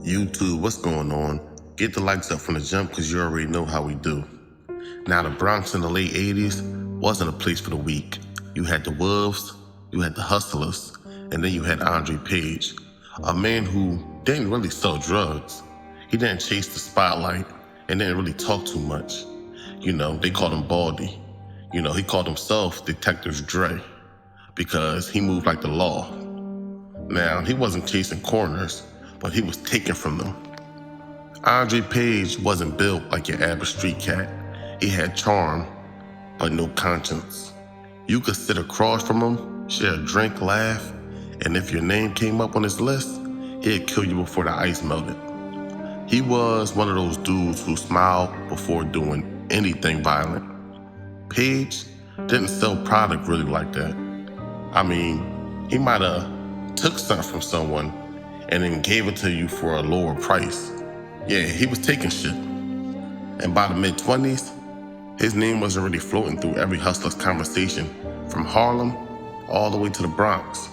YouTube, what's going on? Get the lights up from the jump because you already know how we do. Now, the Bronx in the late 80s wasn't a place for the weak. You had the wolves, you had the hustlers, and then you had Paige, a man who didn't really sell drugs. He didn't chase the spotlight and didn't really talk too much. They called him Baldy. He called himself Detective Dre because he moved like the law. Now, he wasn't chasing corners, but he was taking from them. Paige wasn't built like your average street cat. He had charm, but no conscience. You could sit across from him, share a drink, laugh, and if your name came up on his list, he'd kill you before the ice melted. He was one of those dudes who smiled before doing anything violent. Paige didn't sell product really like that. He might have took something from someone and then gave it to you for a lower price. Yeah, he was taking shit. And by the mid-20s, his name was already floating through every hustler's conversation, from Harlem all the way to the Bronx.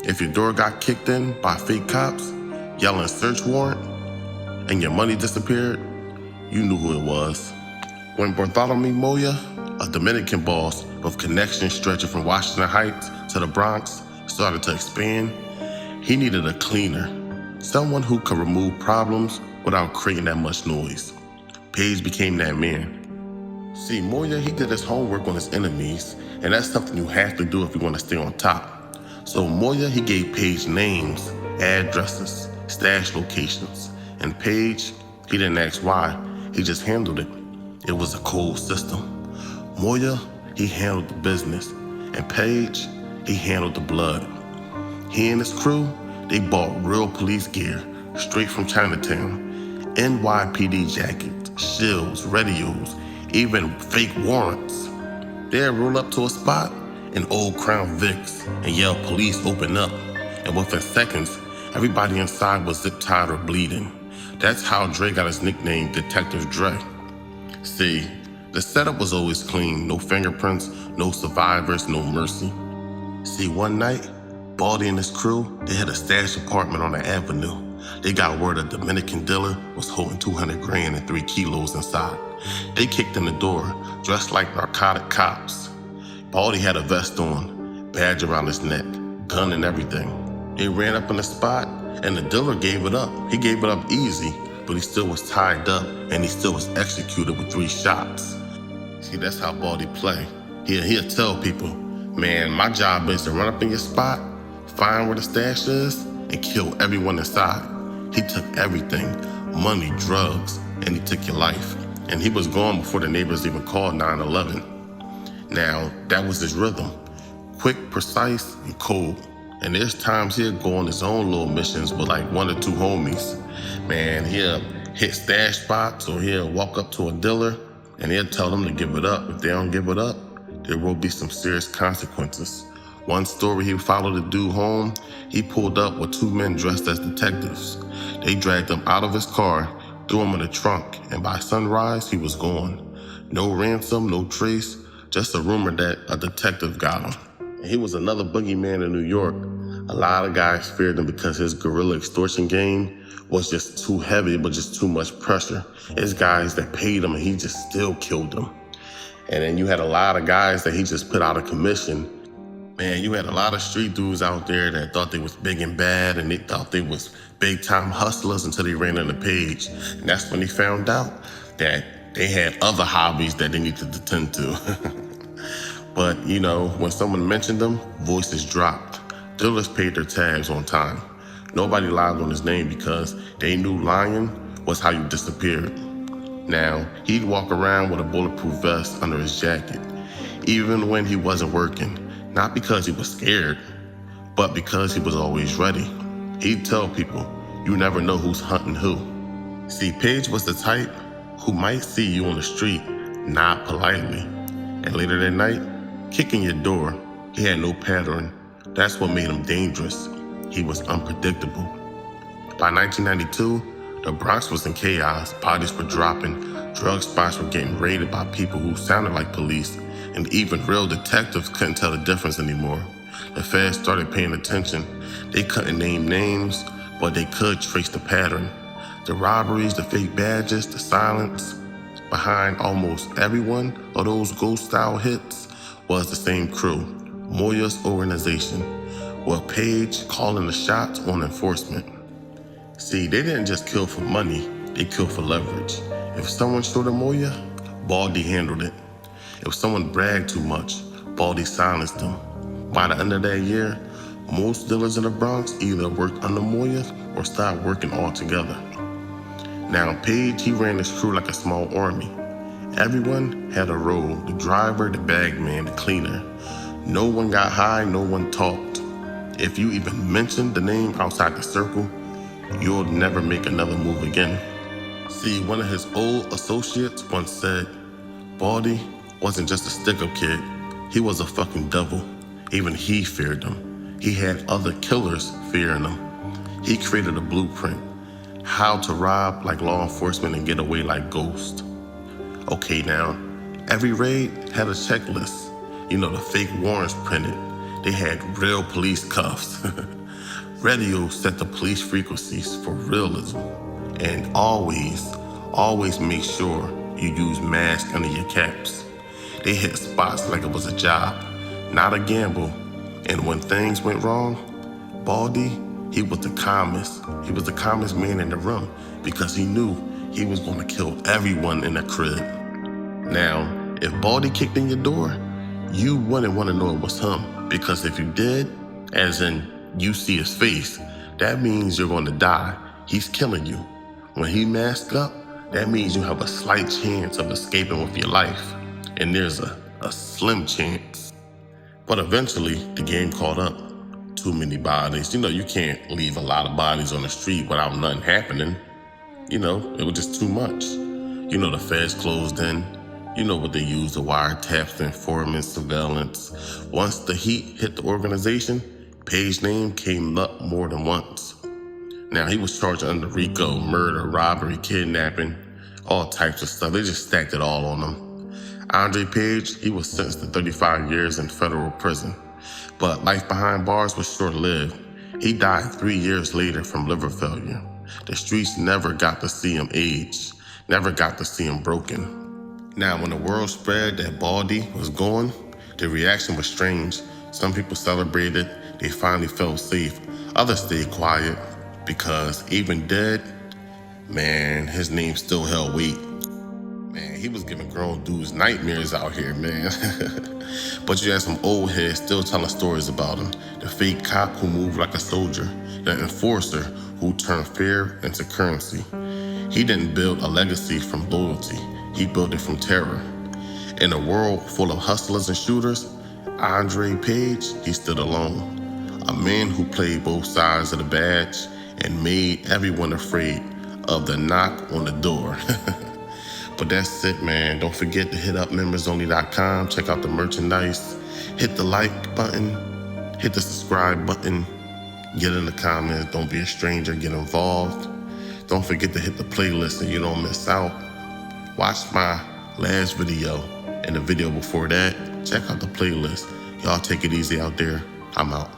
If your door got kicked in by fake cops, yelling search warrant, and your money disappeared, you knew who it was. When Bartholomew Moya, a Dominican boss with connections stretching from Washington Heights to the Bronx, started to expand, he needed a cleaner, someone who could remove problems without creating that much noise. Paige became that man. See, Moya, he did his homework on his enemies, and that's something you have to do if you want to stay on top. So Moya, he gave Paige names, addresses, stash locations, and Paige, he didn't ask why, he just handled it. It was a cold system. Moya, he handled the business, and Paige, he handled the blood. He and his crew, they bought real police gear straight from Chinatown. NYPD jackets, shields, radios, even fake warrants. They'd roll up to a spot in old Crown Vics and yell, "Police, open up." And within seconds, everybody inside was zip-tied or bleeding. That's how Dre got his nickname, Detective Dre. See, the setup was always clean. No fingerprints, no survivors, no mercy. See, one night, Baldy and his crew, they had a stash apartment on the avenue. They got word a Dominican dealer was holding 200 grand and 3 kilos inside. They kicked in the door, dressed like narcotic cops. Baldy had a vest on, badge around his neck, gun and everything. They ran up in the spot, and the dealer gave it up. He gave it up easy, but he still was tied up, and he still was executed with 3 shots. See, that's how Baldy play. He'll tell people, "Man, my job is to run up in your spot, find where the stash is, and kill everyone inside." He took everything, money, drugs, and he took your life. And he was gone before the neighbors even called 911. Now, that was his rhythm. Quick, precise, and cold. And there's times he'll go on his own little missions with like 1 or 2 homies. Man, he'll hit stash spots or he'll walk up to a dealer and he'll tell them to give it up. If they don't give it up, there will be some serious consequences. One story, he followed a dude home. He pulled up with 2 men dressed as detectives. They dragged him out of his car, threw him in the trunk, and by sunrise, he was gone. No ransom, no trace, just a rumor that a detective got him. And he was another boogeyman in New York. A lot of guys feared him because his guerrilla extortion game was just too heavy, but just too much pressure. There's guys that paid him and he just still killed them. And then you had a lot of guys that he just put out of commission. Man, you had a lot of street dudes out there that thought they was big and bad and they thought they was big time hustlers until they ran into Paige. And that's when they found out that they had other hobbies that they needed to tend to. But, when someone mentioned them, voices dropped. Dealers paid their tabs on time. Nobody lied on his name because they knew lying was how you disappeared. Now, he'd walk around with a bulletproof vest under his jacket, even when he wasn't working. Not because he was scared, but because he was always ready. He'd tell people, you never know who's hunting who. See, Paige was the type who might see you on the street, nod politely, and later that night, kick in your door. He had no pattern. That's what made him dangerous. He was unpredictable. By 1992, the Bronx was in chaos. Bodies were dropping. Drug spots were getting raided by people who sounded like police, and even real detectives couldn't tell the difference anymore. The feds started paying attention. They couldn't name names, but they could trace the pattern. The robberies, the fake badges, the silence behind almost every one of those ghost-style hits was the same crew, Moya's organization, with Paige calling the shots on enforcement. See, they didn't just kill for money, they killed for leverage. If someone showed a Moya, Baldy handled it. If someone bragged too much, Baldy silenced them. By the end of that year, most dealers in the Bronx either worked under Moya or stopped working altogether. Now, Paige, he ran his crew like a small army. Everyone had a role: the driver, the bagman, the cleaner. No one got high, no one talked. If you even mentioned the name outside the circle, you'll never make another move again. See, one of his old associates once said, Baldy wasn't just a stick-up kid, he was a fucking devil. Even he feared him. He had other killers fearing him. He created a blueprint: how to rob like law enforcement and get away like ghosts. Okay, now, every raid had a checklist. You know, the fake warrants printed. They had real police cuffs. Radio set the police frequencies for realism. And always make sure you use masks under your caps. They hit spots like it was a job, not a gamble. And when things went wrong, Baldy, he was the calmest. He was the calmest man in the room because he knew he was going to kill everyone in the crib. Now, if Baldy kicked in your door, you wouldn't want to know it was him, because if you did, as in you see his face, that means you're going to die. He's killing you. When he masked up, that means you have a slight chance of escaping with your life. And there's a slim chance. But eventually, the game caught up. Too many bodies. You know, you can't leave a lot of bodies on the street without nothing happening. You know, it was just too much. You know, the feds closed in. You know what they used, the wiretaps, the informants, surveillance. Once the heat hit the organization, Paige's name came up more than once. Now, he was charged under RICO, murder, robbery, kidnapping, all types of stuff. They just stacked it all on him. Andre Paige, he was sentenced to 35 years in federal prison. But life behind bars was short-lived. He died 3 years later from liver failure. The streets never got to see him age, never got to see him broken. Now, when the word spread that Baldy was gone, the reaction was strange. Some people celebrated, they finally felt safe. Others stayed quiet, because even dead, man, his name still held weight. Man, he was giving grown dudes nightmares out here, man. But you had some old heads still telling stories about him. The fake cop who moved like a soldier. The enforcer who turned fear into currency. He didn't build a legacy from loyalty. He built it from terror. In a world full of hustlers and shooters, Andre Paige, he stood alone. A man who played both sides of the badge and made everyone afraid of the knock on the door. But that's it, man. Don't forget to hit up membersonly.com. Check out the merchandise. Hit the like button. Hit the subscribe button. Get in the comments. Don't be a stranger. Get involved. Don't forget to hit the playlist so you don't miss out. Watch my last video and the video before that. Check out the playlist. Y'all take it easy out there. I'm out.